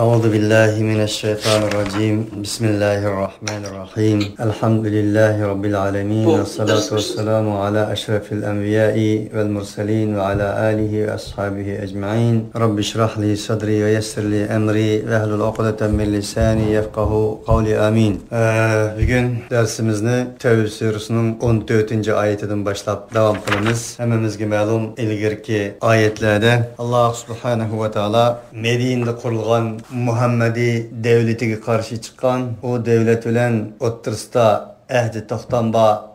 أعوذ بالله من الشيطان الرجيم بسم الله الرحمن الرحيم الحمد لله رب العالمين والصلاة والسلام على أشرف الأنبياء والمرسلين وعلى آله وأصحابه أجمعين رب اشرح لي صدري ويسر لي أمري واحلل عقدة من لساني يفقه قولي آمين. Bugün dersimizni Tevbe suresinin 14. ayetinden başlap devam kılınız. Hemimizge ma'lum ilgirki ayetlerde Allah subhanahu ve taala Medine'de kurulgan Muhammedi devletiga karşı çıkan o devlet bilen o'ttirisda ahdi to'xtanba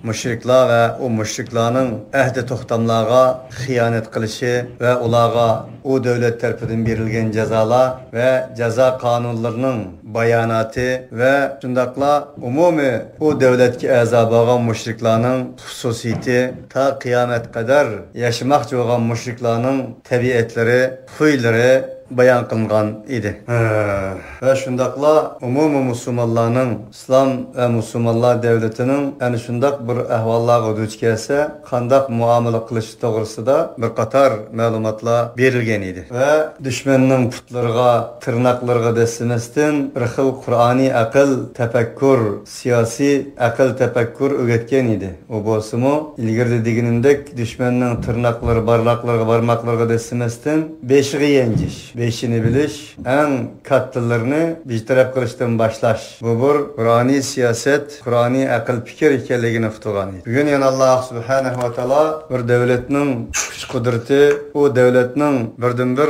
müşriklar ve o müşriklarning ahdi to'xtamlarga xiyonet qilishi ve ularga o devlet tarafından berilgan jazolar ve jazo qonunlarining bayonoti ve shundaqla umumiy o devletga a'zo bo'lgan müşriklarning xususiyati ta qiyomat qadar yashamoqchi bo'lgan müşriklarning tabiatlari, xuylari bayan kılıngan idi. Ve şundakla umumi Müslümanların, İslam ve Müslümanlar devletinin yani şundak bir ahvallığa duç kelse, kandak muamele kılışı doğrusu da bir katar malumatla verilgen idi. Ve düşmanının putlarına, tırnaklarına desimestin, bir xil Kur'ani akıl, tefekkür, siyasi akıl, tefekkür öğretken idi. O bosumu ilgir dediğinindek düşmanının tırnakları, barmaklarına desimestin, beşiği yenciş. Beşini biliş, en kattılarını bir taraf kılıçtan başlaş. Bu bir Kur'ani siyaset, Kur'ani akıl fikir hikayeligini tutuğan idi. Bugün yani Allah subhanahu ve taala bir devletinin güç kudreti, o devletinin birden-bir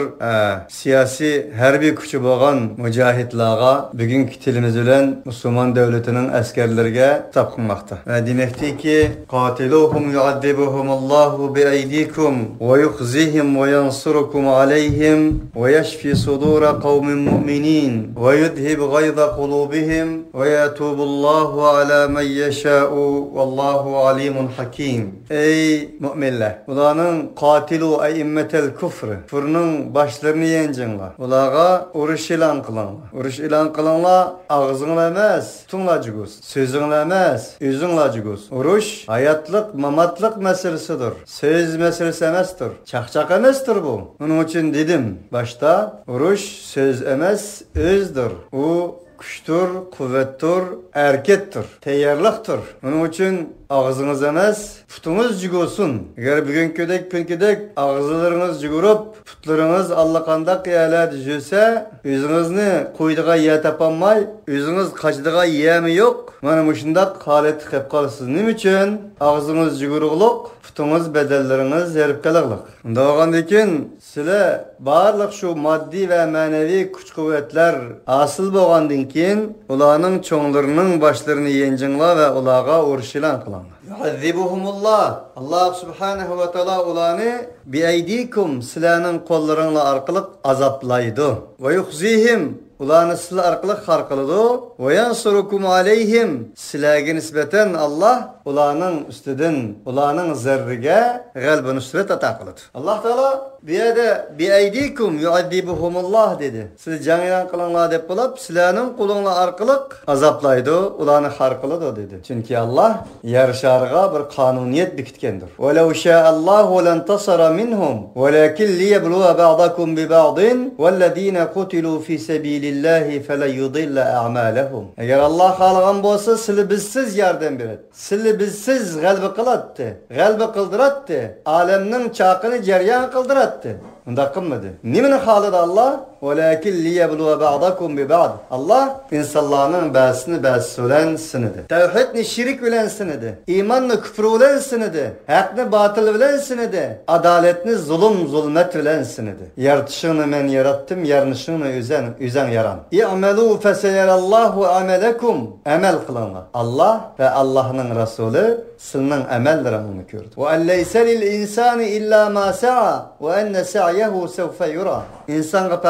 siyasi harbiy kuchi bo'lgan mujahidlarga bugünkü tilimiz bilen Müslüman devletinin askerlerine hitap kılmakta. Ve demektir ki qatiluhum yu'addibuhumullahu bi'aydikum ve yukhzihim ve yansurukum aleyhim ve yeşfi sudura kavmin mu'minin ve yudhib gayza kulubihim ve yatubullahu ala men yeşâ'u vallahu alimun hakim. Ey müminler! Ulanın katilu eimmetel küfrü. Küfrünün başlarını yencinler. Ulağa uruş ilan kılanlar. Uruş ilan kılanlar ağzınla emez, tutunla cügüz. Sözünle emez, yüzünle cügüz. Uruş hayatlık, mamatlık meselesidir. Söz meselesi emezdir. Çakçak emezdir bu. Onun için dedim başta uruş söz emez, özdür. O güçtür, kuvvettir, erkettir, teyyarlıktır. Onun için ağzınız emez, putunuz cügüsün. Eğer bugünküdek ağızlarınız cügürüp, putlarınız allakandak yerler düşürse, yüzünüzünü kuyduğuna yer tapanmay, yüzünüz kaçdığa yemi yok. Bana müşündak halet hep kalırsınız. Ne için? Ağzınız cügürüklük, putunuz bedelleriniz yerip kalırlık. Doğandikin, size barlıq şu maddi ve manevi güç kuvvetler asıl boğandın kin, ulanın çoğunlarının başlarını yencinla ve ulağa urşilan kılan. Yu'azzibuhumullah. Allah subhanahu ve taala ulanı bi'aydikum silanın kollarınla arkalık azaplaydı. Ve yukhzihim ulanı silah arkalık harkılıdı. Ve yansurukum aleyhim silahı nispeten Allah ulanın üstüdün, ulanın zerrige galbı nusret ata kılıdı. Allah Teala bir yerde bi'aydikum yu'azzibuhumullah dedi. Siz canıyan kılınla deyip bulup silahının kulunla arkalık azaplaydı, ulanı harkılıdı dedi. Çünkü Allah yarışarıga bir kanuniyet bikitkendir. وَلَوْ شَاءَ اللّٰهُ لَنْتَصَرَ مِنْهُمْ وَلَكِنْ لِيَبْلُوَ بَعْضَكُمْ بِبَعْضٍ وَالَّذ۪ينَ قُتِلُوا فِي سَب۪يلِ اللّٰهِ فَلَيُضِلَّ أَعْمَالَهُم. Eğer Allah halgan bolsa sili bizsiz yardım biret. Sili bizsiz galbi kılattı. Galbi kıldırattı. Alemnin çakını ceryan kıldırattı. Bunda kılmadı. Nimini halıdı Allah? وَلَكِنْ لِيَبْلُوَ بَعْضَكُمْ بِبَعْضٍ. Allah insanların ba'sini ölen sınıdı. Tevhidni şirik bilen sınıdı. İmanni küfrü bilen sınıdı. Hakni batıl bilen sınıdı. Adaletni zulmet bilen sınıdı. Yaratışını men yarattım, yarnışını üzen yaran. İ'melû feseyerallahu amelekum. Emel kılınlar. Allah ve Allah'ın Resulü sının emellerini gördü. وَاَنْ لَيْسَ لِلْاِنْسَانِ اِلَّا مَا سَعَى وَاَنَّ سَعْيَهُ سَوْفَ يُرَى. İnsan'a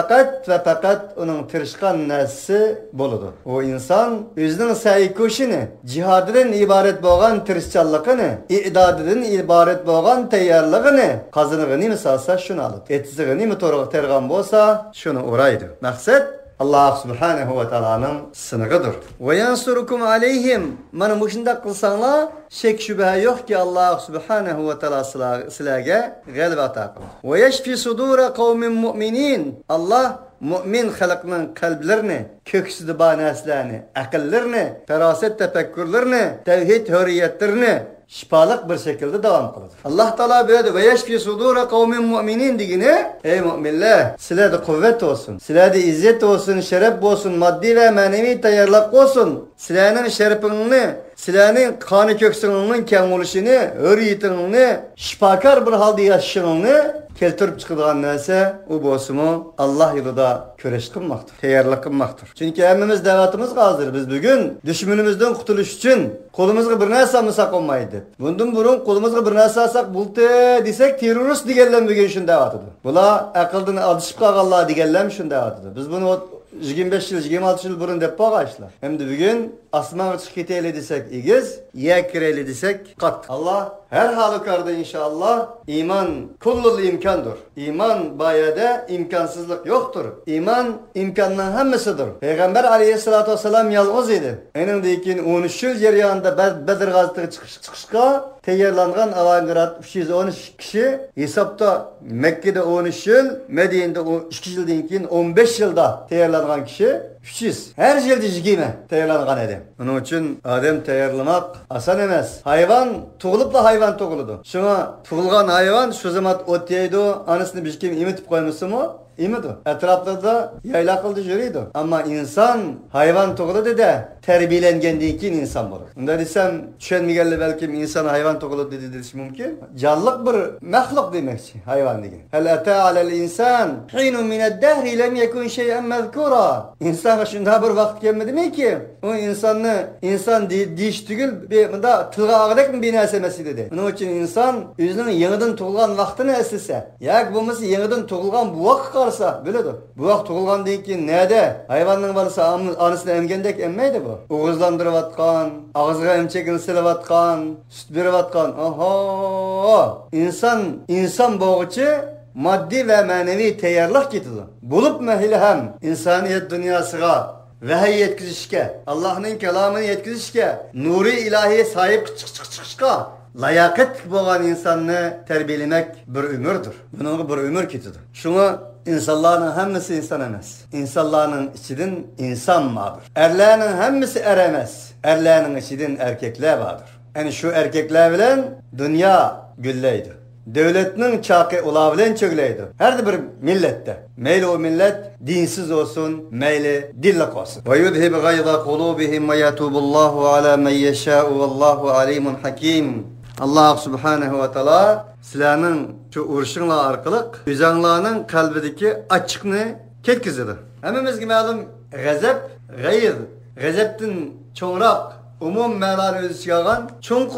fakat onun tırışkan nesli boludu. O insan özünün sayıkoşunu, cihadının ibaret boğan tırışçallığını, idadının ibaret boğan teyyarlığını, kazınığını mı salsa şunu alıp, etiziğini mi tergan bolsa şunu uğraydı. Maksat Allah subhanahu ve ta'ala'nın sınıgıdır. Ve yansurukum aleyhim. Bana muşunda kılsanlar şek şübhe yok ki Allah subhanahu ve ta'ala silage galib ata kılır. Ve yeşfi sudura kavmin mu'minin. Allah mümin halkının kalplerini, köksüdü banaslarını, akıllarını, feraset tefekkürlerini, tevhid hürriyetlerini şifalık bir şekilde devam kılır. Allah Teala böyle ve yeşfi sudura kavmin müminin digine ey müminler sizlerde kuvvet olsun, sizlerde izzet olsun, şeref olsun, maddi ve manevi tayarlık olsun. Sizlerin şerefini, sizlerin kanı köksünün kemuluşunu, hürriyetini, şifakar bir halde yaşayışını keltirip çıkıdığan neyse o bozumu Allah yolunda köreş kılmaktır, teyarlık kılmaktır. Çünkü hemimiz davetimiz hazır. Biz bugün düşmanımızdan kurtuluş için kolumuzga bir narsa mısak olmaydı. Bundan burun kolumuzga bir narsa alsak bultu desek terörist digenlem bugün şunu davatıdı. Bula akıldan alışıp kalganlar digenlem şunu davatıdı. Biz bunu 25 yıl, 26 yıl burun dep bağışlar. Hem de bugün asman çıkıtıyla desek igiz, yekireli desek kat. Allah her halükarda inşallah iman kullul imkandır. İman bayada imkansızlık yoktur. İman imkanların hemmesidir. Peygamber aleyhissalatü vesselam yalnız idi. Enindeki 13 yıl ceryanında Bedir gazete çıkışka teyarlangan avangırat 313 kişi hesapta Mekke'de 13 yıl, Medine'de 2 yıldan keyin 15 yılda teyarlangan kişi 300. Her yılda jigime teyarlangan edi. Onun için adem teyarlamak asan emez. Hayvan tuğulup da hayvan tuğuludu. Şuna tuğulgan hayvan şu zaman ot yeydi, anasını bir kim imitip koyması mı? İmidi. Etraflarda yayla kıldı jürüydü. Ama insan hayvan tuğulu de terbiyelengendiği için insan olur. Bunda desem düşünmeyenler belki insan hayvan tuğulu dedi mümkün. Canlılık bir mehluk demekçi hayvan degen. Hel ata alel insan hinun mined dehri lem yekun şey'en mezkura. İnsan şunda bir vakit gelmedi mi ki? O insan diş tügül bir bunda tılga ağırlık mı binasemesi dedi. Onun için insan yüzünün yeniden tuğulgan vaktini esirse. Yak bu mesela yeniden tuğulgan bu vakit varsa böyle de. Bu vakit tuğulgan değil ki nerede? Hayvanın varsa anısını emgendek emmeydi bu. Uğuzlandırıvatkan, ağızga emçekini silevatkan, süt verivatkan. Aha! İnsan boğucu maddi ve manevi teyarlık getirdi. Bulup mehili hem insaniyet dünyasına vahiy yetkizişke, Allah'ın kelamını yetkizişke, nuri ilahiye sahip çıkışka, layaket boğan insanını terbiyelemek bir ömürdür. Bunun bir ömür kitidir. Şunu insanların hemmisi insan emez. İnsanların içinden insan vardır. Erlerin hemmisi eremez. Erlerin içinden erkekler vardır. Yani şu erkekler bilen dünya gülleydi. Devletinin çakı olabilen çögleydi. Her bir millette. Meyli o millet dinsiz olsun, meyli dillak olsun. Ve yudhib gayda kulubihim ve yatubullahu ala men yeşâ'u vallahu alimun hakim. Allah subhanahu ve teala silahının şu urşunla arkalık üzanlarının kalbideki açıkını ketkizidi. Hemimiz gibi malum gazep, gayr, gazeptin çoğurak umum melanı özü çıkaran çoğun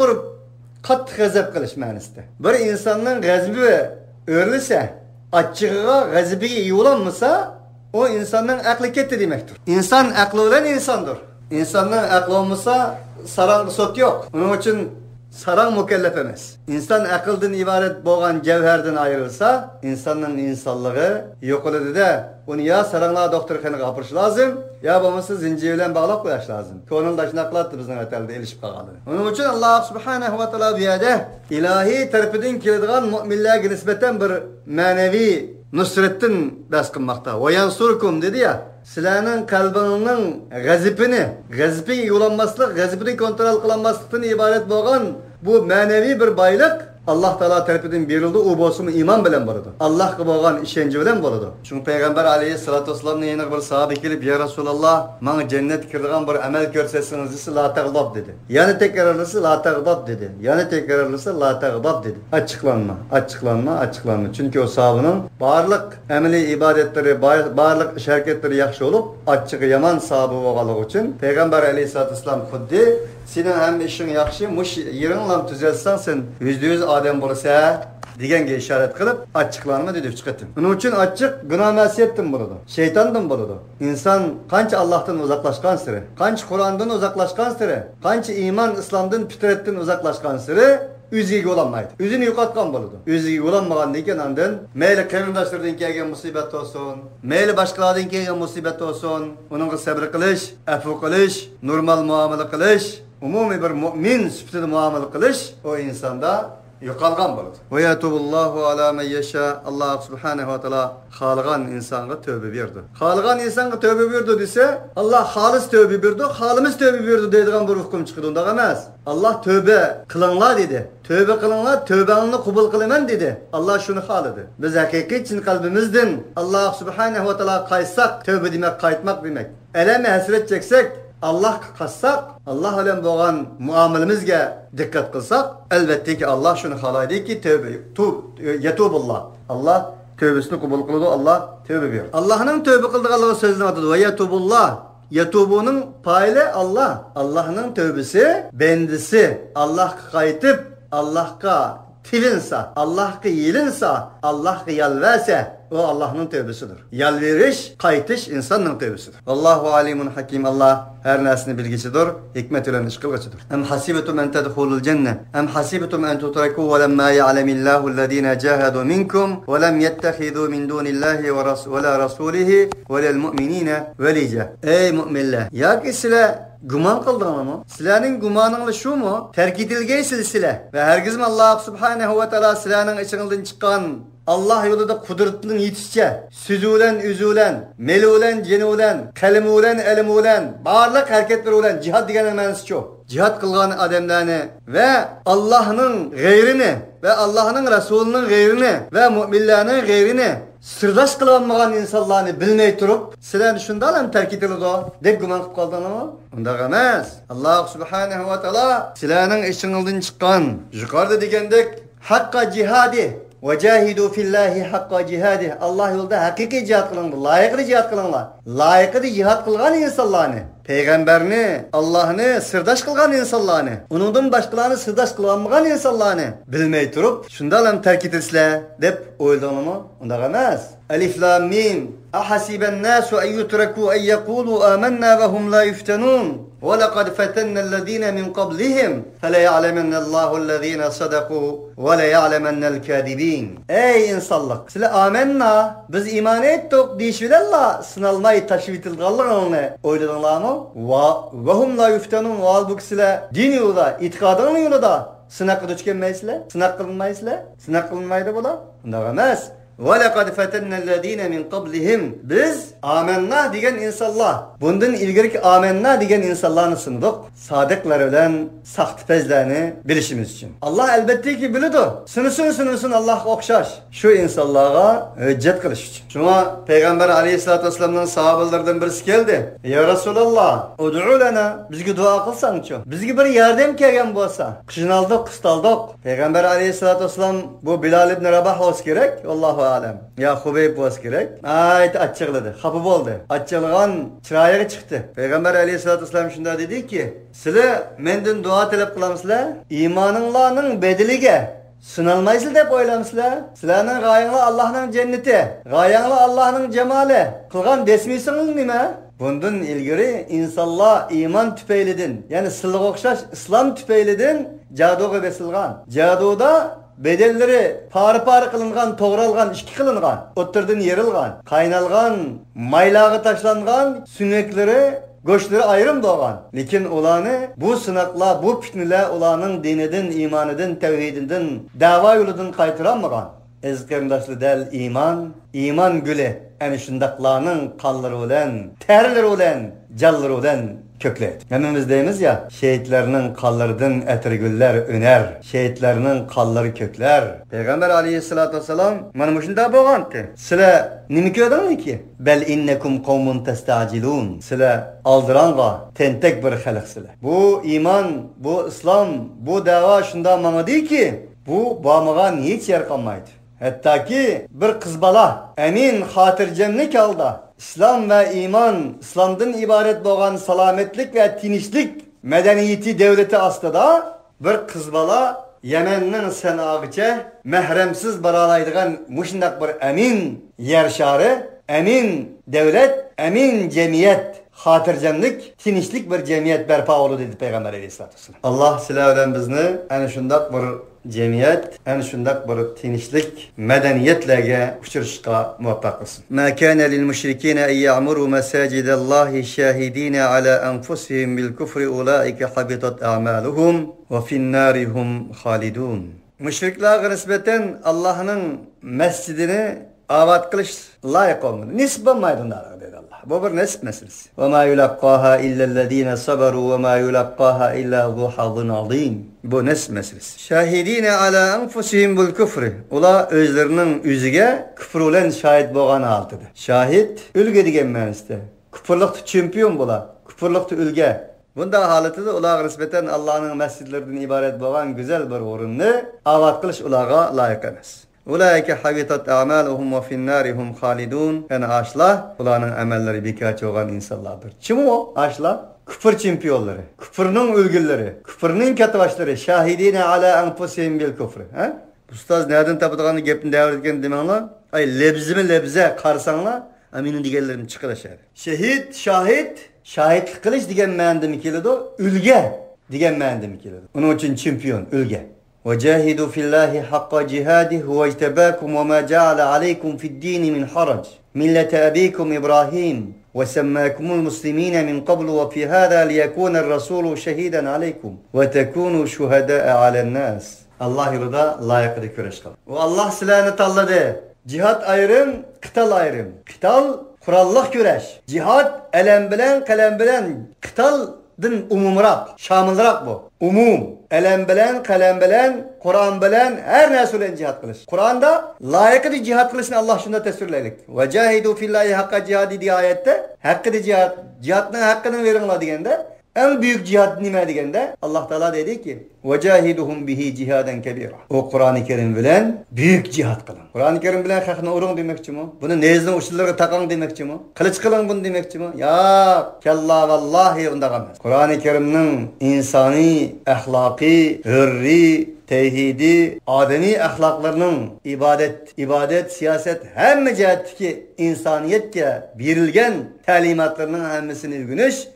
kat gazep kılış manasında. Bir insanın gazbi örülse, açığa gazbi iyi olanmasa o insanın aklı ketti demektir. İnsan aklı olan insandır. İnsanın aklı olmasa sarang sot yok. Onun için sarang mükellef emez. İnsan akıldan ibaret boğan cevherden ayrılsa insanın insanlığı yok olur de onu ya sarangla doktorxanaya kapırış lazım ya olmasa zincirle bağlap koyaş lazım. Konun daşına akılattı bizden ötelde ilişip kaldı. Onun için Allah subhanahu ve teala diyede ilahi tarafından kilidgan müminlerge nispeten bir manevi nusrettin baskınmakta. Ve yansurkum dedi ya silahının kalbinin gazipi yolanmaslık, gazipini kontrol kılanmaslıktan ibaret boğan bu manevi bir baylık Allah Teala tarafından verildi. O bozumu iman bilen boladı. Allah'a boğan işenci bilen boladı. Çünkü Peygamber aleyhissalatu vesselam'ın yanına bir sahabe gelip ya Resulallah bana cennet kirdiğin bir amel görsesiniz ise la tağdab dedi. Yani tekrarlısı la tağdab dedi. Yani tekrarlısı la tağdab dedi. Açıklanma. Çünkü o sahabenin barlık emeli ibadetleri, barlık şirketleri yaxşı olup açığı yaman sahabe boğalığı için Peygamber aleyhissalatu vesselam kuddi senin hem işin yaxşı, muş yerinle düzelsen sen %100 adem bulursa degenge işaret kılıp açıklanma dedi çıkartın. Onun için açık günah masiyetten buludu. Şeytandan buludu. İnsan kança Allah'tan uzaklaşkan sırı, kança Kur'an'dan uzaklaşkan sırı, kança iman İslam'dan fitretten uzaklaşkan sırı üzgü olanmaydı. Üzünü yukatkan buludu. Üzgü olanmagan deken andın meyli kavimdaşlardan kelgen musibet olsun, meyli başkalardan kelgen musibet olsun, onun sabır kılış, afu kılış, normal muamele kılış, umumi bir mümin süptede muamele kılış o insanda yo'qolgan bo'ladi. Va yatubullohu ala man yasha. Alloh subhanahu va taolo xohlagan insonga tövbe berdi. Xohlagan insonga tövbe berdi desa, Alloh xolis tövbe berdi, xolimiz tövbe berdi deydigan bir hukm chiqdi. Unda emas. Alloh tövbe qilinglar dedi. Tövbe qilinglar, tövbangni qabul qilaman dedi. Alloh shuni xohladi. Biz haqiqiy chin qalbimizdan Alloh subhanahu va taolo qaytsak, tövbe demak qaytmak demak. Alam hasrat cheksek, Allah'a qassak, Allah bilan bo'lgan muomalamizga diqqat qilsak, albatta ki Allah shuni xohlaydiki, tövbe, yatubullah. Allah tövbesini qabul qiladi, Allah tövbe beradi. Allah'ning tövbe qildigan so'zini aytadi, va yatubullah. Yatubunun payli Allah. Allah'ning tövbesi, bendisi Allah'a qaytib, Allah'a tilinsa, Allah'a yelinsa, Allah'a yalvarsa, o Allah'ın tövbesidir. Yalveriş, qaytish insonning tövbesidir. Allahu alimun hakim. Allah her nesini bilgisidir, hikmet ile iş kılgıcıdır. Em hasibetum en tedhulul cenne, em hasibetum en tutraku ve lemma ya'lemillahu allazina cahadu minkum ve lem yettehidu min dunillahi ve la rasulihi ve lel mu'minina velice. Ey müminler, ya ki sizler guman kıldınız mı? Sizlerin gumanınız şu mu? Terk edilgeysiniz sizler. Ve herkes Allah subhanahu ve teala sizlerin içinden çıkan Allah yolunda kudretinin yetişçe, süzülen, üzülen, melulen, cenulen, kalmulen, elmulen, bağırlık hareketler olan cihad diyen emanisi çok. Cihad kılgan adamlarını ve Allah'ın gayrini ve Allah'ın Resulünün gayrini ve müminlerin gayrini sırdaş kılanmayan insanlarını bilmeyi durup sizler şundan hem terk edilir o dek güman kılıp kaldığını mı? Onda demez. Allah subhanahu ve teala sizlerin içinden çıkan yukarıda dikendek hakka cihadi وَجَاهِدُوا فِي اللّٰهِ حَقَّ جِهَادِهِ Allah yolda hakiki cihat kılınlar, layıklı cihat kılınlar. Layıklı cihat kılgan insanlarını, peygamberini, Allah'ını sırdaş kılgan insanlarını, onundan başkalarını sırdaş kılganmagan insanlarını bilmeyi durup, şundan hem terk etilsizler, dep oyladığını mı? Onda demez. Elif lam mim. Ahasiben nasu en yutraku en yekulu amennâ ve hum la yuftenun. وَلَقَدْ فَتَنَّ الَّذ۪ينَ مِنْ قَبْلِهِمْ فَلَيَعْلَمَنَّ اللّٰهُ الَّذ۪ينَ صَدَقُوا وَلَيَعْلَمَنَّ الْكَاذِب۪ينَ Ey insanlık! Sile amenna, biz iman ettik deyişvilerle sınalmayı taşvitilgallarını oyladınlar mı? وَهُمْ لَا يُفْتَنُونَ Halbuki sile din yolda, itikadının yolda sınak düşkenmeysizler, sınak kılınmaysizler, sınak kılınmaydı bu da. Bunda demez. وَلَقَدْ فَتَنَّ الَّذ۪ينَ مِنْ قَبْلِهِمْ Biz amennâ diyen insanlar. Bundan ilgirki amennâ diyen insanlarını sınıdık. Sadıklar ölen sahtipezlerini bilişimiz için. Allah elbette ki biliyordu. Sınırsın Allah okşaş. Şu insanlara hüccet kılış için. Şuna Peygamber aleyhissalatü vesselam'ın sahabelerden birisi geldi. Ya Resulallah, ud'u lana. Bizge dua kılsan çok. Bizge bir yardım kergen bolsa. Kışın aldık, kıst aldık. Peygamber aleyhissalatü vesselam bu Bilal ibn Rabah olsa gerek. Allahu alem. Ya Hubeyb olsa gerek. Ayet açıkladı. Kapı oldu. Açılgan çıraya çıktı. Peygamber aleyhissalatü vesselam şunda dedi ki, sizler menden dua talep kılamsızlar. İmanınlarının bedelige sınalmaysız dep oylamsızlar. Sizlerin gayanlar Allah'ın cenneti. Gayanlar Allah'ın cemali. Kılgan desmiysiniz nime? Bundan ilgiri insanlar iman tüpeylidin. Yani sılık okşaş İslam tüpeylidin. Caduğa besilgan. Caduda bedelleri parı kılıngan, toğralgan, işki kılıngan, otturdun yerilgan, kaynalgan, maylağı taşlangan, sünekleri, goşları ayrım doğan. Lekin olanı bu sınakla, bu fitneler olanın dinidin, imanidin, tevhididin, dava yoludun kaytıranmagan. Ezkerindaşlı del iman gülü, yani şundaklarının kanları olan, terleri olan, calları olan kökleydi. Hemimiz deyimiz ya, şehitlerinin kanlarından etirgüller öner, şehitlerinin kanları kökler. Peygamber aleyhissalatü vesselam, bana şunda boğandı. Sile, nimi köydün ki? Bel innekum kavmun testacilun. Sile, aldıranğa, tentek bir halk sile. Bu iman, bu İslam, bu dava şunda bana değil ki, bu bağmağa hiç yer kalmaydı. Hatta ki bir kız bala, emin hatircemlik aldı. İslam ve iman, İslam'dan ibaret doğan salametlik ve tinişlik medeniyeti devleti aslında bir kız bala Yemen'nin senağıca mehremsiz baralaydıgan muşundak bir emin yer şarı, emin devlet, emin cemiyet, hatircemlik, tinişlik bir cemiyet berpa oldu dedi Peygamber aleyhissalatü vesselam. Allah silahlen bizni en şundak bir cemiyet, en şundak bir tinişlik, medeniyetlerge uçuruşqa muvaffak kılsın. Ma kana lil müşrikine en ya'muru mesacidallahi şahidine ala enfusihim bil kufri ulaike habitat a'maluhum ve fin narihum halidun. Müşriklerge nispeten Allah'ın mescidini avat kılış layık olmadı. Nisp olmaydı dedi Allah. Bu bir nisp meselesi. وَمَا يُلَقَّاهَا إِلَّا الَّذ۪ينَ صَبَرُوا وَمَا يُلَقَّاهَا إِلَّا ذُو حَظٍ عَظ۪يمٍ. Bu nisp meselesi. Şahidine ala enfusihim bil küfrü. Ula özlerinin yüzüge küfür olan şahit boğan altıdır. Şahit ülge degen mäniste. Küfürlükte çempiyon bula. Küfürlükte ülge. Bunda halatı da ulağa nispeten Allah'ın mescidlerinden ibaret boğan güzel bir orunnu avat kılış ulağa layık emas. Ulaike habitat a'maluhum ve finnarihum halidun. Yani aşlar ulağının amelleri birkaç olan insanlardır. Kim o aşlar? Küfür çempiyonları, küfrünün ülgülleri, küfrünün kötübaşları, şahidine ala enfusihim bil küfrü. Ustaz nereden tapıdığını gepini devir etken demenler? Ay lebzimi lebze karsanlar, aminin digellerim çıkılaşar. Şahitlik kılıç digen məndə mi keledi o? Ülge digen məndə mi keledi? Onun için çempiyon, ülge. وَجَاهِدُوا فِي اللّٰهِ حَقَّ جِهَادِهِ وَاجْتَبَاكُمْ وَمَا جَعَلَ عَلَيْكُمْ فِي الدِّينِ مِنْ حَرَجٍ مِلَّةَ أَبِيكُمْ إِبْرَاهِيمَ وَسَمَّاكُمُ الْمُسْلِمِينَ مِنْ قَبْلُ وَفِي هَذَا لِيَكُونَ الرَّسُولُ شَهِيدًا عَلَيْكُمْ وَتَكُونُوا شُهَدَاءَ عَلَى النَّاسِ. Allah yolunda layıklı köreş kıl. O Allah silahını talladı. Cihat ayrım, kıtal ayrım. Kıtal kurallık köreş. Cihat elem bilen, kalem bilen. Kıtal din umumrak, şamılrak bu. Umum. Elem bilen, kalem bilen, Kur'an bilen, her nesi olan cihat kılış. Kur'an'da layıklı cihat kılışını Allah şunda tesirledik. Ve cahidu fillahi hakka cihadi diye ayette. Hakkı cihat, cihatının hakkını verin diyende. En büyük cihat nime degende Allah Teala dedi ki وَجَاهِدُهُمْ bihi cihaden kebira. O Kur'an-ı Kerim bilen büyük cihat kılın. Kur'an-ı Kerim bilen hakını urun demekçi mi? Bunu nezden uçluları takan demekçi mi? Kılıç kılın bunu demekçi mi? Ya kella vallahi bunda kalmaz. Kur'an-ı Kerim'nin insani, ahlaki, hürri, tevhidi, ademi ahlaklarının ibadet, siyaset hem cihetteki insaniyetke birilgen talimatlarının hemmesini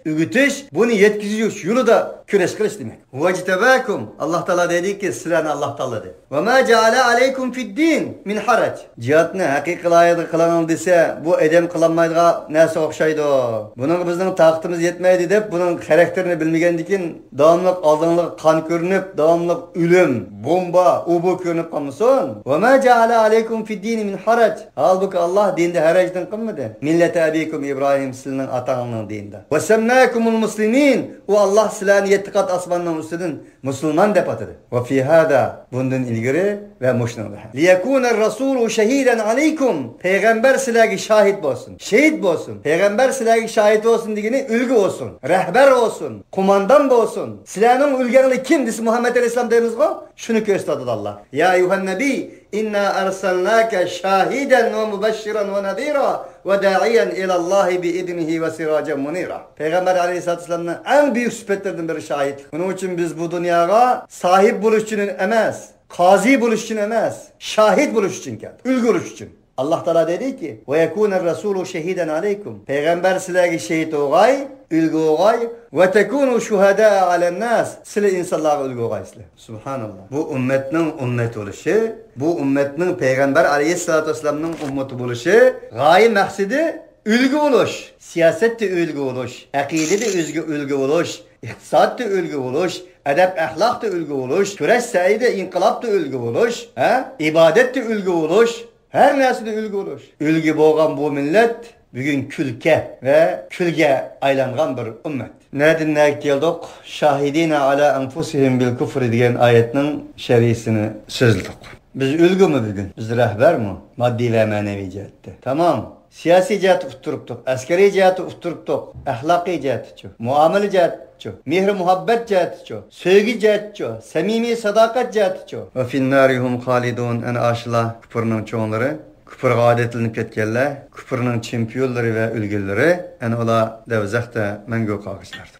ügütüş, bunu yetkiziyuş, yolu da küreş kılıç demek. وَاجْتَبَاكُمْ Allah Teala dedi ki silahını Allah Teala dedi. وَمَا جَعَلَ عَلَيْكُمْ فِي الدِّينِ min harac. Cihatını hakiki layığı kılanın dese bu edem kılanmaydığa neyse okşaydı o. Bunun bizden taktımız yetmeydi deyip bunun karakterini bilmegendikin devamlık aldığınlık kan görünüp devamlık ölüm, bomba, ubu görünüp kalmışsın. وَمَا جَعَلَ عَلَيْكُمْ فِي الدِّينِ min harac. Halbuki Allah dinde haracdan kılmadı. Millete abikum İbrahim silinin atanının dinde. وَسَمَّاكُمُ الْمُسْلِمِينَ. O Allah silahını yettikat asmanının üstüdün Müslüman depatıdır. Ve fi hada bundan ilgiri ve muşnun. Liyekûner rasûlu şehîden aleykum. Peygamber silahı şahit olsun. Şehit olsun. Peygamber silahı şahit olsun digini ülgü olsun. Rehber olsun. Kumandan olsun. Silahının ülgenli kimdisi Muhammed Aleyhisselam deniz o? Şunu gösterdi Allah. Ya eyyuhen nebi inna ersalnake şahiden ve mübeşşiren ve nadira ve da'iyen ilallahi bi idnihi ve siracen munira. Peygamber Aleyhisselatü Vesselam'ın en büyük süpetlerden biri şahit. Bunun için biz bu dünyaya sahip buluş için emez, kazi buluş için emez, şahit buluş için geldi. Ülgü buluş için. Allah Teala dedi ki ve yekûner rasûlu şehiden aleykum. Peygamber silahı şehit oğay, ülgü oğay ve tekûnû şuhedâ alennâs. Sile insanlara ülgü oğay sile. Subhanallah. Bu ümmetinin ümmet oluşu, bu ümmetinin Peygamber Aleyhisselatü Vesselam'ın ümmeti buluşu, gayi maksidi ülgü oluş. Siyasette ülgü oluş, akidede ülgü oluş, iktisatta ülgü oluş, edep ahlakta ülgü oluş, küreş sayede inkılapta ülgü oluş, ibadette ülgü oluş, her nesinde ülgü oluş. Ülgü boğan bu millet bugün külke ve külge aylangan bir ümmet. Nereden geldik? Şahidine ala enfusihim bil küfrü diyen ayetinin şerhisini sözledik. Biz ülgü mü bugün? Biz rehber mi? Maddi ve manevi cihette. Tamam. Siyasi cihat utturuptuk, askeri cihat utturuptuk, ahlaki cihat çok, muamele cihat çok, mihri muhabbet cihat çok, sevgi cihat çok, samimi sadakat cihat çok. Ve finnarihum halidun en aşıla küfürünün çoğunları, küfür adetlenip ketkenler, küfürünün çempiyonları ve ülgüleri, en ola devzekte mengü kalkışlardı.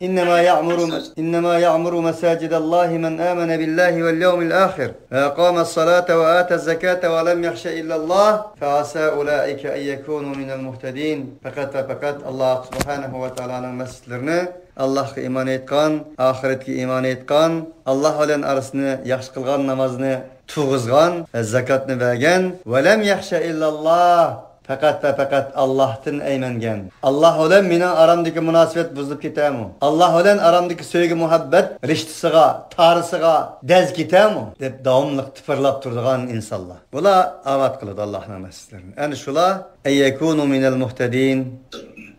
İnnemâ ya'muru mesâcidallahi men âmene billahi vel yevmil âkhir ve aqâmes salâte ve âtez zekâte ve lem yahşe illallah fe asâ ulâike en yekûnû minel muhtedîn. Fakat Allah subhanahu ve teâlâ'nın mescidlerini Allah'a iman etkan, ahiretke iman etkan, Allah olan arasını yaxşı kılgan namazını tuğuzgan, zakatını vergen ve lem yahşe illallah Fakat ve fakat Allah'tan eymengen. Allah olan meni aramdaki münasebet buzulup ketemi. Allah olan aramdaki sevgi muhabbet riştisiga, tarisiga dez ketemi deb davamlıq tıpırlap turduğan insanlar. Bula avat kılıdı Allah'ın meslerini. Yani şula eyyekunu minel muhtedin.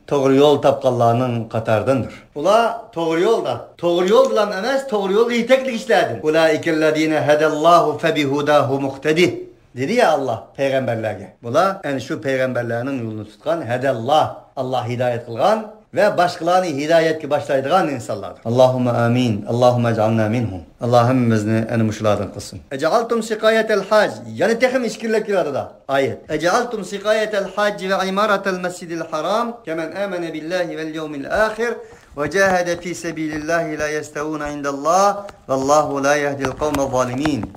Doğru yol tapqanlarının qatardandır. Ula doğru yolda. Doğru yol bilan emas, doğru yol yeteklik işledin. Ulaikellezine hedallahu febihudahu muhtedi. Dedi ya Allah peygamberlerge. Bula yani şu peygamberlerinin yolunu tutkan hedallah. Allah hidayet kılgan ve başkalarını hidayetki başlaydıgan insanlardır. Allahümme amin. Allahümme ec'alna minhum. Allah'ım bizni en muşlardan kılsın. Ec'altum sikayetel hac. Yani tehim işkirlek kiradı da. Ayet. Ec'altum sikayetel hac ve imaratel mescidil haram. Kemen amene billahi vel yevmil ahir. Ve cahede fi sebilillahi la yestevuna indallah. Vallahu la yehdil kavme zalimin.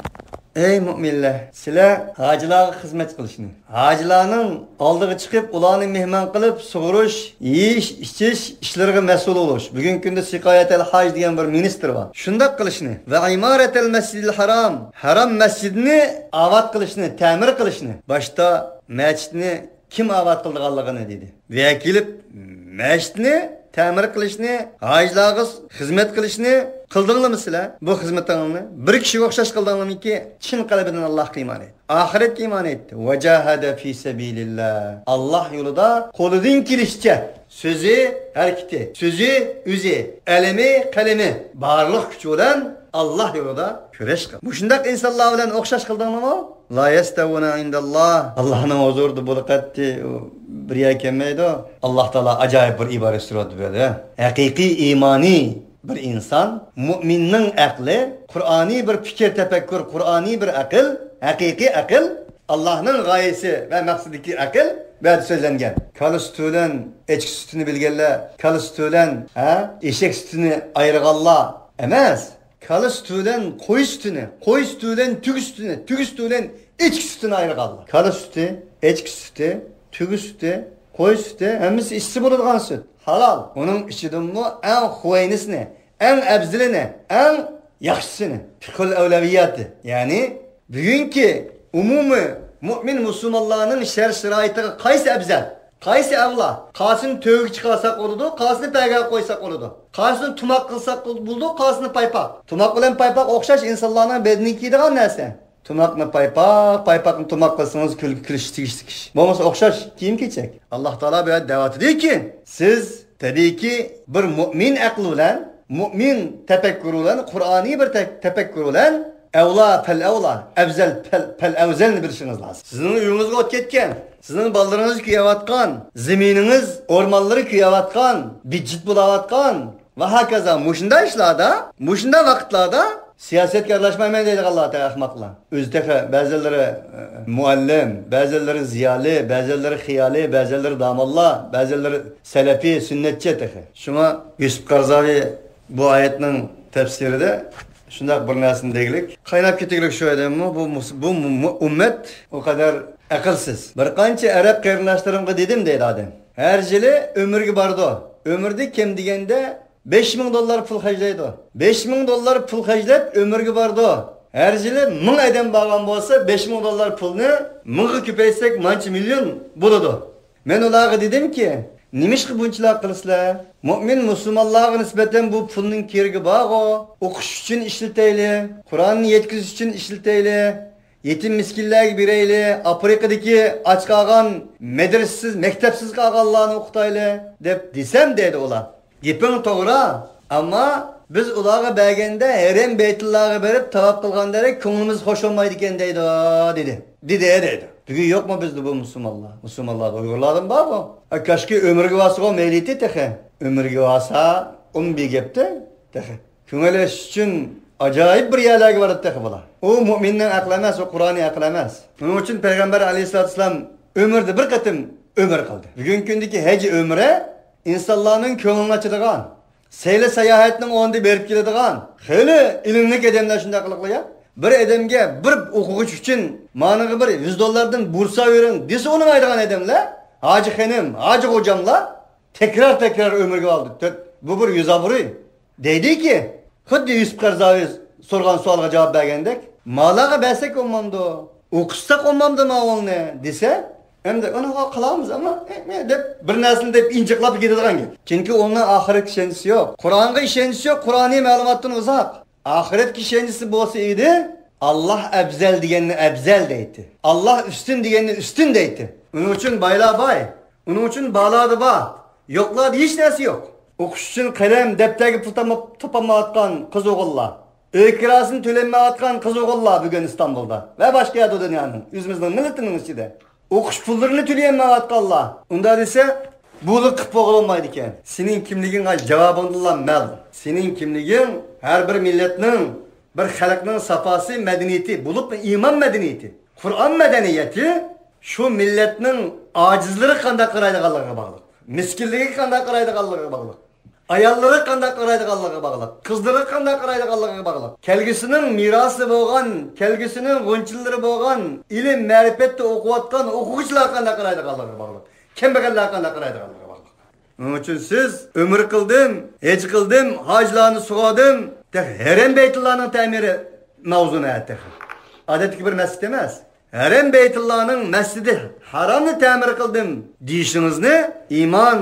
Ey müminler, sizler hacılara hizmet kılışını. Hacılarının aldığı çıkıp, ulanı mehman kılıp, soğuruş, yiyiş, içiş, işlerine mesul oluş. Bugün günde sikayetel hac diyen bir minister var. Şundak kılışını ve imaretel mescidil haram. Haram mescidini avat kılışını, temir kılışını. Başta mescidini kim avat kıldı Allah'ını dedi. Ve gelip mescidini temir kılışını, hacılara hizmet kılışını kıldığınız mı sizler? Bu hizmetlerini bir kişi okşaş kıldığınız mı ki çin kalbinden Allah'a iman etti. Ahiret iman etti. Vecahede fi sebilillah. Allah yolunda koludun kirişçe. Sözü, hareketi, sözü, üzü, elemi, kalemi. Bağırlık gücü olan Allah yolunda küreş kıl. Bu şundak insanlar ile okşaş kıldığınız mı? La yestevuna indallah. Allah'ın huzurdu bulukatti. Bir yekemeydi o. Allah Teala acayip bir ibaret sürüyordu böyle. Hakiki imani bir insan, müminin aklı, Kur'ani bir fikir tefekkür, Kur'ani bir akıl, hakiki akıl, Allah'ın gayesi ve maksadaki akıl böyle sözlengen. Kalı sütüyle eçki sütünü bilgeller, kalı sütüyle eşek sütünü ayrıgallah emez. Kalı sütüyle koyu sütünü, koyu sütüyle tügü sütünü, tügü sütüyle içki sütünü ayrıgallah. Kalı sütü, eçki sütü, tügü sütü, koyu sütü, hemisi işsi bulungan süt. Halal. Onun içinden mu en huveynisini, en ebzilini, en yaxşısını. Fikul evleviyatı. Yani bugünkü umumi mümin Müslümanlarının şer-şıraitı kaysi ebzel? Kaysi evla? Kasını tövük çıkarsak oludu, kasını peygamber koysak oludu. Kasını tumak kılsak buldu, kasını paypak. Tumak olan paypak okşaş insanların bedeni kiydiğen nerse? Tumakını paypak, paypakını tumak kılsanız külüş. Bu olmasa okşaş kim geçecek? Allah Teala böyle devat ediyor ki siz tabii ki bir mümin aklı olan, mümin tefekkürü olan, Kur'ani bir tefekkürü olan evla fel evla, evzel fel evzelini bilişiniz lazım. Sizin uyunuzga ot ketken, sizin baldırınız küyevatkan, zemininiz ormanları küyevatkan, bicit bulavatkan ve hakaza muşunda işlarda, muşunda vakitlarda siyasetkarlaşmayın dedik Allah Teala ahmakla. Özdeki bazıları muallim, bazıları ziyalı, bazıları hiyali, bazıları damallah, bazıları selefi, sünnetçi eteki. Şuna Yusuf Karzavi bu ayetin tefsiri de şundak bir nesini degilik. Kaynap ketiglik şu edemi bu ümmet o kadar akılsız. Bir kança Arap kayırnaşlarımga dedim deydi adam. Her jili ömürgü bardı. Ömürde kim degende $5,000 pul haclaydı. $5,000 pul haclayıp ömürgü bardı. Her jili 1000 adam bağlan bolsa $5,000 pulunu 1000'ı küpeysek mançı milyon buludu. Men olağa dedim ki nimiş ki bunçılar kılısılar? Mümin Müslümanlığa nispeten bu pulunun kirgi bağı, okuş için işleteyli, Kur'an'ı yetkiz için işleteyli, yetim miskinler bireyli, Afrika'daki aç kalgan, medresiz, mektepsiz kalganlarını okutaylı, desem dedi ola. Gepin doğru ama biz ulağa belgende herem beytullah'a verip tavap kılganlara konuğumuz hoş olmaydı iken dedi. Dedi. Bugün yok mu bizde bu Müslümanlar? Müslümanlar Uygurlardan var mı? Kaşki ömürgü vası o meyliti tehe. Ömürgü vasa bir gepte tehe. Kümeleş için acayip bir yerlerge var tehe bula. O müminden aklamaz, o Kur'an'ı aklamaz. Onun için Peygamber aleyhissalatü vesselam ömürde bir katım ömür kaldı. Bugün gündeki heci ömre insanların könlünü açıdığan, seyle seyahatinin onda berip gelediğan, hele ilimlik edemler şunda kılıklı ya. Bir edemge bir okuguç için manığı bir $100'dan bursa verin dese onu aydıgan edemler Hacı Hanım, Hacı Hocamla tekrar ömürge aldı. Bu bir yüzaburi. Dedi ki hıddi Yusuf Karzavi sorgan sualga cevap bergendek malaga bersek olmamdı, okussak olmamdı ma onu dese Endi onu qilamiz ama deb bir narsani deb injiqlab ketadigan gap. Chunki onun oxirat ishonchisi yo'q. Qur'onga ishonchisi yo'q, Qur'oniy ma'lumotdan uzoq. Oxirat ishonchisi bo'lsa edi, Allah afzal deganni afzal deydi. Allah üstün deganni üstün deydi. Uning uchun baylar boy, uning uchun baladi bor. Yo'qlar hech narsa yo'q. O'qish uchun qalam, daftarga pul topamayotgan qiz-o'g'illar. Uy kirasini to'lamayotgan qiz-o'g'illar bugun Istanbulda va boshqa yerda dunyoning, o'zimizning millatining ichida. O'qish pullarini to'lamayotganlar. Unda desa, buni qilib bo'lmaydi ekan. Sening kimliging javobingdan ma'lum. Sening kimliging har bir millatning, bir xalqning safasi, madaniyati, bo'lib iymon madaniyati, Qur'on madaniyati shu millatning ojizlari qanday qaraydiganligiga bog'liq. Miskinligi qanday qaraydiganligiga bog'liq. Ayollari qanday qaraydiganligiga bog'liq. Qizlari qanday qaraydiganligiga bog'liq. Kelgisining merosi bo'lgan, kelgisining g'unchillari bo'lgan, ilm, ma'rifatda o'qiyotgan o'quvchilar qanday qaraydiganligiga bog'liq. Kambag'allar qanday qaraydiganligiga bog'liq. Onun uchun siz umr qildim, haj qildim, hojlarni sug'odim, Harem Beytullah'ning ta'miri mavzuni aytdi. Odatdagi bir masjid emas. Harem Beytullah'ning masjidi haramni ta'mir qildim deyishingizni iymon,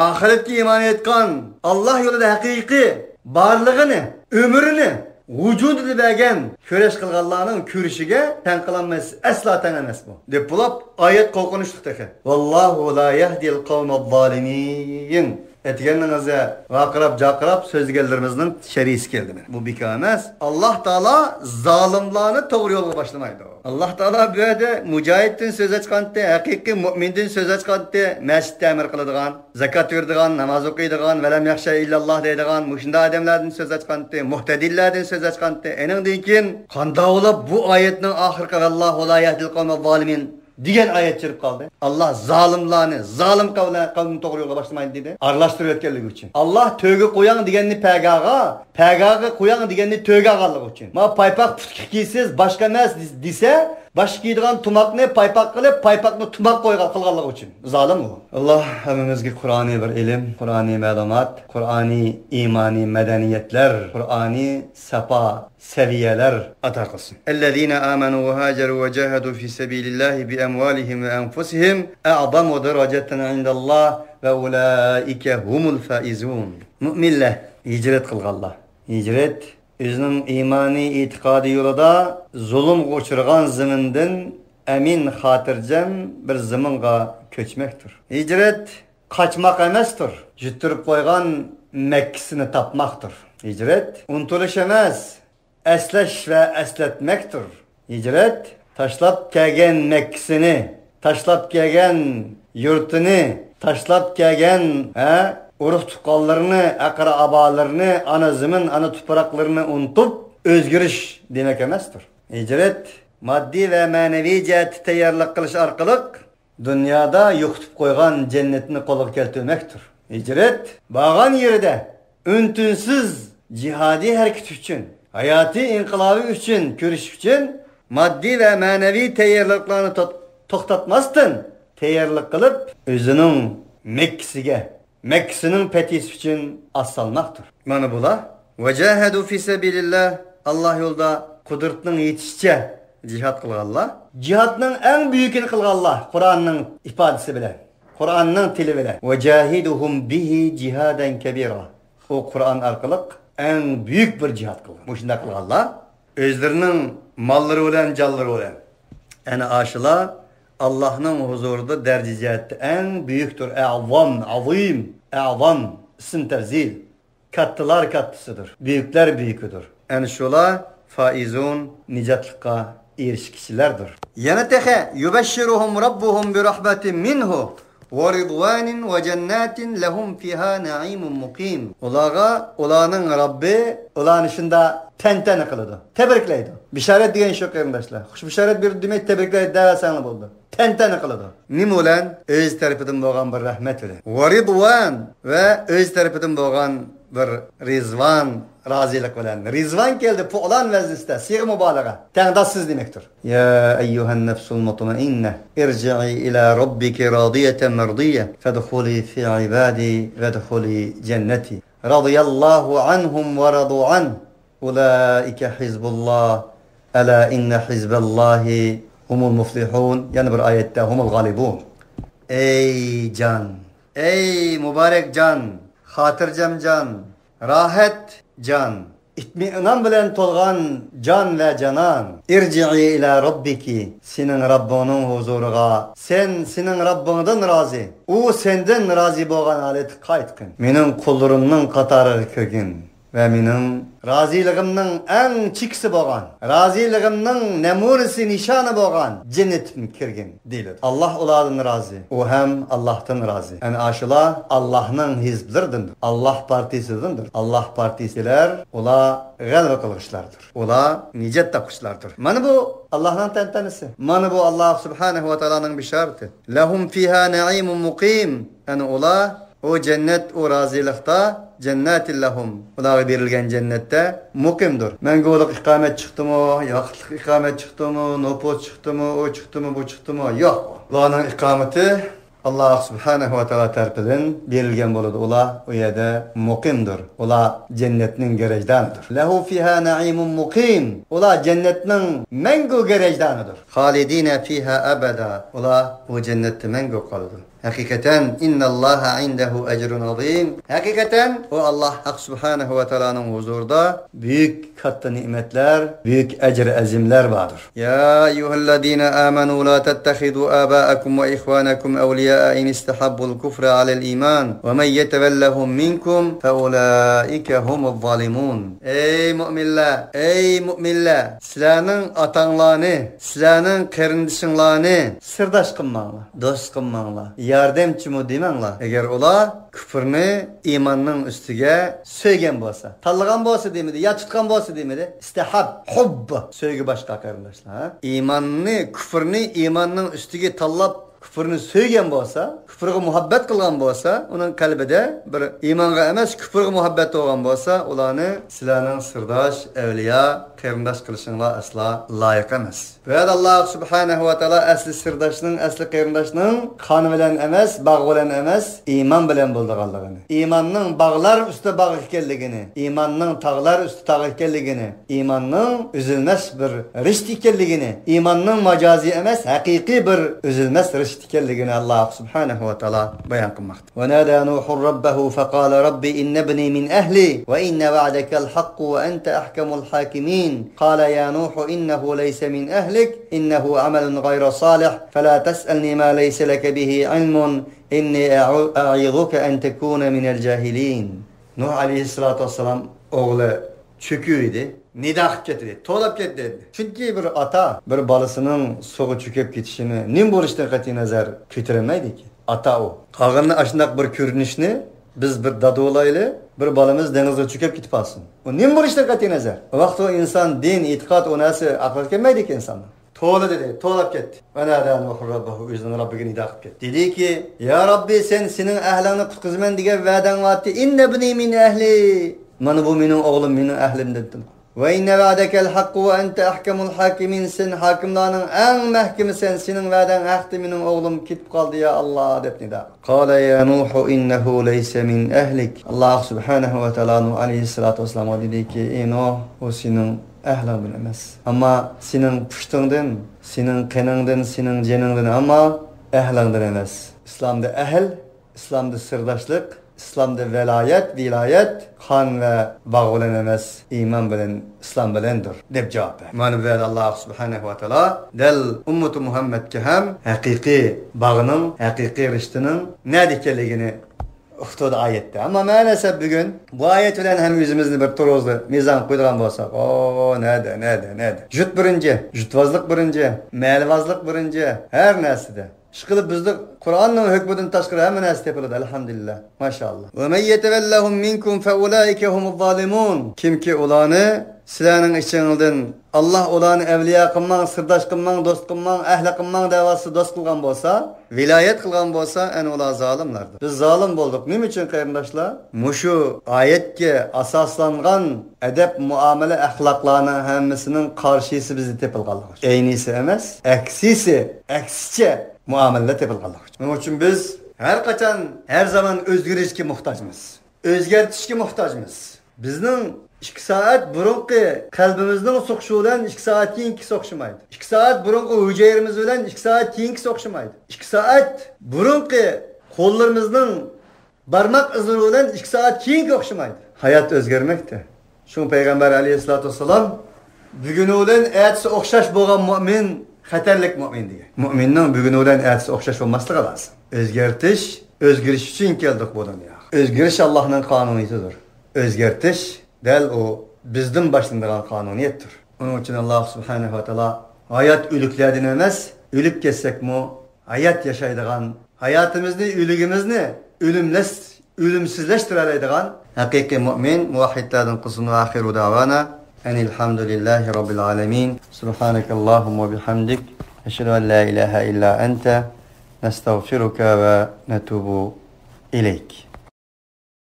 oxiratga iymon etgan, Alloh yo'lida haqiqiy borlig'ini, umrini, vujudini bergan kurash qilganlarning kurishiga tan qilinmas, aslo tan emas bu. Deb bulab oyat qo'rqinchlidir. Vallohu la yahdil qawmaz zalimin. Etkenliğinize vakırap cakırap sözgellerimizin şerisi geldi. Bu bir emas. Allah Teala zalimlarını doğru yola başlamaydı. Allah Teala böyle mücahittin söz açkandı, hakiki mümindin söz açkandı, mescid temir kılıdığan, zakat verdiğan, namaz okuyduğan, velem yakşa illallah deydiğan, muşunda ademlerden söz açkandı, muhtedillerden söz açkandı. Enin deyken, kanda olup bu ayetin ahirka vallahu la yahdil kavme zalimin diyen ayet çırp kaldı. Allah zalimlarını, zalim kavmini doğru yola başlamayın dedi. Arlaştırıyor etkenlik için. Allah tövge koyan diyenini PKK koyan diyenini tövge ağırlık için. Ma paypak putkisiz başka nes dise, baş giydiğen tumak ne paypak kılıp paypakını tumak kılganlık için. Zalim o. Allah hepimizge Kur'an'ı bir ilim, Kur'an'ı malumat, Kur'an'ı imani medeniyetler, Kur'an'ı sepa, seviyeler atar kılsın. Ellezine amenu ve haceru ve cahadu fi sebilillahi bi emvalihim ve enfusihim e'zamu dereceten indallah ve ulaike humul faizun. Müminler hicret kılganlar. Hicret özünün imani itikadi yolunda zulüm uçurgan ziminden emin hatırcam bir ziminga köçmektir. Hicret kaçmak emestir. Jüttürüp koygan Mekkisini tapmaktır. Hicret unutuliş emas, esleş ve esletmektir. Hicret taşlap kelgen Mekkisini, taşlap kelgen yurtunu, taşlap kelgen urug' tuqqanlarını, akrabalarını, ana zimin, ana topraklarını unutup özgürüş demek emasdir. Hicret maddi ve manevi cihati tayyorlik qilish orqali dunyoda yo'qitib qo'ygan jannatni qo'lga keltirmektir. Hicret bağan yerida ün-tünsiz jihadi hareket uchun, hayati inqilobi uchun kurish uchun maddi ve manevi tayyorliklarni to'xtatmasdan tayyorlik qilib o'zining Mekkisining petisi için assalmaktır. Mana bular. Vecahadu fi sebilillah. Allah yolda kudretinin yetişçe cihat kılganlar. Cihatның en büyükini kılganlar. Kur'an'ın ifadesi bile. Kur'an'ın tili bile. Vecahiduhum bihi cihaden kebira. O Kur'an arkalık en büyük bir cihat kılgan. Bu şunda kılganlar. Özlerinin malları olan, canları olan. Yani aşılar Allah'ın huzurunda derece cihatte en büyüktür. Azim, isim terzil. Kattılar kattısıdır. Büyükler büyüküdür. En şolar faizun nicatlıkka eriş kişilerdir. Yana tehe yubeşşiruhum rabbuhum bi rahmetin minhu ve ridvanin ve cennetin lehum fiha naimun mukim. Olanın Rabbi olanın işinde tentene kılıdı. Tebrikleydi. Bişaret diyen şu kardeşler. Hoş bişaret bir demek tebrikleydi devesanlı buldu. Tentene kılıdı. Nim olan öz tarafından boğan bir rahmet ile. Ve ridvan ve öz tarafından boğan bir rizvan razılık olan. Rizvan geldi bu olan veziste. Sir mübalağa. Tengdassız demektir. Ya eyyuhen nefsul mutmainne irci'i ila rabbike radiyeten merdiye fedhuli fi ibadi vedhuli cenneti. Radiyallahu anhum ve radu an. Ulaike hizbullah. Ela inne hizballahi Humul muflihun. Yani bir ayette humul galibun. Ey can, ey mübarek can, hatırcam can, rahat can, itminan bilen tolgan can ve canan. İrci'i ila rabbiki. Senin Rabbinin huzuruga. Sen senin Rabbindan razı. O senden razı boğan alet kaytkın. Menin kullarımның qatarı kögün. Ve menin razılığımның en çiksi boğan, razılığımның nemunesi nişanı boğan cennetim kirgin deyildi. Allah olardan razı. O hem Allah'tan razı. Yani aşıla Allah'ın hizbleridir. Allah partisidir. Allah partisiler ola galba kılmışlardır. Ola nicet takmışlardır. Mana bu Allah'ın tantanısı. Mana bu Allah Subhanahu ve Taala'nın bişareti. Lahum fiha na'imun muqim. Yani ola o cennet o razılıkta cennetillahum. Ular verilgen cennette mukimdir. Mengoluk ikamet çıktı mı? Yakıtlık ikamet çıktı mı? Nopos çıktı mı? O çıktı mı? Bu çıktı mı? Yok. Ularның ikameti Allah Subhanahu ve Taala tarafından verilgen boludu. Ular o yerde mukimdir. Ular cennetinin gerejdanıdır. Lehu fiha na'imun mukim. Ular cennetinin mengu gerejdanıdır. Halidine fiha abada. Ular o cennette mengu kalıdır. Hakikaten innallaha indehu ecrun azim. Hakikaten o Allah Hak Subhanahu ve Taala'nın huzurunda büyük katta nimetler, büyük ecr azimler vardır. Ya eyyuhellezine amenu la tettehidu aba'akum ve ihvanakum evliya'a in istahabbul kufra alel iman ve men yetevellahum minkum fe ulaike humuz zalimun. Ey müminler, ey müminler, sizlerning atanlarını, sizlerning qarindishinglarni sirdash qilmanglar, do'st qilmanglar. Yardımcı mı demenler. Eğer ola küfürünü imanın üstüge söygen bolsa, tanlagan bolsa demedi, ya tutkan bolsa demedi. İstihab, hubb. Söygü başka arkadaşlar. İmanını, küfürünü imanın üstüge tallap küfürünü söygen bolsa, küfürge muhabbet kılgan bolsa, onun kalbide bir imanga emas küfürge muhabbet olgan bolsa, ulanı sizlarning sirdaş, evliya, qarindaş kılışınla asla layık emas. Ve Allah Subhanahu ve Taala asli sirdaşның, asli qarindaşның kanı bilen emas, bağ bilen emas, iman bilen bolduğanlığını. İmanның bağlar üstü bağ ekenligini, imanның tağlar üstü tağ ekenligini, imanның üzülmez bir rişt ekenligini, imanның macazi emas, hakiki bir üzülmez rişt ekenligini Allah Subhanahu ve Taala bayan kılmaktadır. Ve nada Nuhun Rabbehu fekale Rabbi inne bni min ehli ve inne va'dekel hakku ve ente ahkemul hakimin. Kale ya Nuhu innehu leyse min ehli إنه عمل غير صالح فلا تسألني ما ليس لك به علم إني أعظك أن تكون من الجاهلين. Nuh aleyhissalatu vesselam oğlu çöküydü. Nidah getirdi, to'lab ketdi. Çünkü bir ata bir balısının soğuk çöküp gitişini nim bo'lishdan qat'iy nazar ko'tarmaydi ki. Ata o. Qag'inni ashunaq bir ko'rinishni biz bir dada olaylı, bir balımız denizde çöküp gitip alsın. O nim bo'lishdan qat'iy nazar. O vaqt o insan din, itiqad o narsa aql kelmaydi ki insanlar. To'la dedi, to'lab ketdi. Va nada Nuh Rabbahu o'zining Robbiga nido qilib ketdi. Dediki, "Ya Rabbi, sen sening ahlingni qutqizaman degan va'dang vardi. Inna bni min ahli." Mana bu mening o'g'lim, mening ahlim dedim. Ve inne va'dekel hakku ve ente ahkemul hakimin. Sen hakimlarının en mahkemi sen. Senin va'den haktı mening o'g'lim ketib qoldi ya Allah deb nida. Qala ya Nuh innehu leyse min ehlik. Allah Subhanahu ve Taala Nuh aleyhissalatu vesselam dedi ki, "Ey Nuh, o senin ahlin bilemez. Ama senin pushtingdan, senin qaningdan, senin janingdan ama ahlindan emas." İslamda ahl, İslamda sirdaşlık, İslamda vilayet, kan ve bağ bilen emas, iman bilen, İslam bilendir deb cevap verdi. Mana bu Allah Subhanahu ve Taala del ümmeti Muhammed'ga ham haqiqiy bağının, haqiqiy rishtinin nima ekanligini uqtirdi ayetde. Ama maalesef bugün bu ayet bilen hem yüzümüzni bir turozlu mizan qo'ydigan bo'lsak, o nada. Jut birinci, jutvazlık birinci, melvazlık birinci, her narsada. Şıkılıp bizde Kur'an'ın hükmünden taşkırı hemen nasip yapıldı elhamdülillah. Maşallah. Ve men yetevellahum minkum fe ulaike humuz zalimun. Kim ki olanı sizlerinin içinizden Allah olanı evliya kılman, sırdaş kılman, dost kılman, ahle kılman davası dost kılgan bolsa, vilayet kılgan bolsa en ola zalimlerdir. Biz zalim bulduk. Nim için kardeşler? Muşu ayetke asaslangan edep muamele ahlaklarının hemmisinin karşısı bizi tepilgalıdır. Eynisi emez, eksiçe muamele tepilgalıdır. Onun için biz her kaçan, her zaman özgürlükçe muhtaçmız. Özgertişke muhtaçmız. Bizning 2 saat burunqi qalbimizning so'qishi bilan 2 saat keyingi so'qishmaydi. 2 saat burunqi hujayirimiz bilan 2 saat keyingi so'qishmaydi. 2 saat burunqi qo'llarimizning barmoq izlari bilan 2 saat keyingi o'xshamaydi. Hayot o'zgarmoqda. Shu payg'ambar alayhisolatu vasallam bugun bilan ertasi o'xshash bo'lgan mu'min xatarlik mu'min degan. Mu'minning bugun bilan ertasi o'xshash bo'lmasligi lozim. O'zgarish uchun keldik bu dunyoga. O'zgarish Allohning qonuniyatidir. O'zgartish dal o bizden başlandıran kanuniyettir. Onun için Allah subhanahu wa ta'ala hayat ölüklerden emas, ölüp kessek mu hayat yaşaydıgan, hayatımızı, ölügümüzü ölümsüzleştireleydigan hakiki mümin, muvahhidlerden kısmı ve ahiru davana enilhamdülillahi rabbil alemin. Subhanakallahumma bihamdik. Eşhedü en la ilahe illa ente. Nestağfiruka ve netubu ileyk.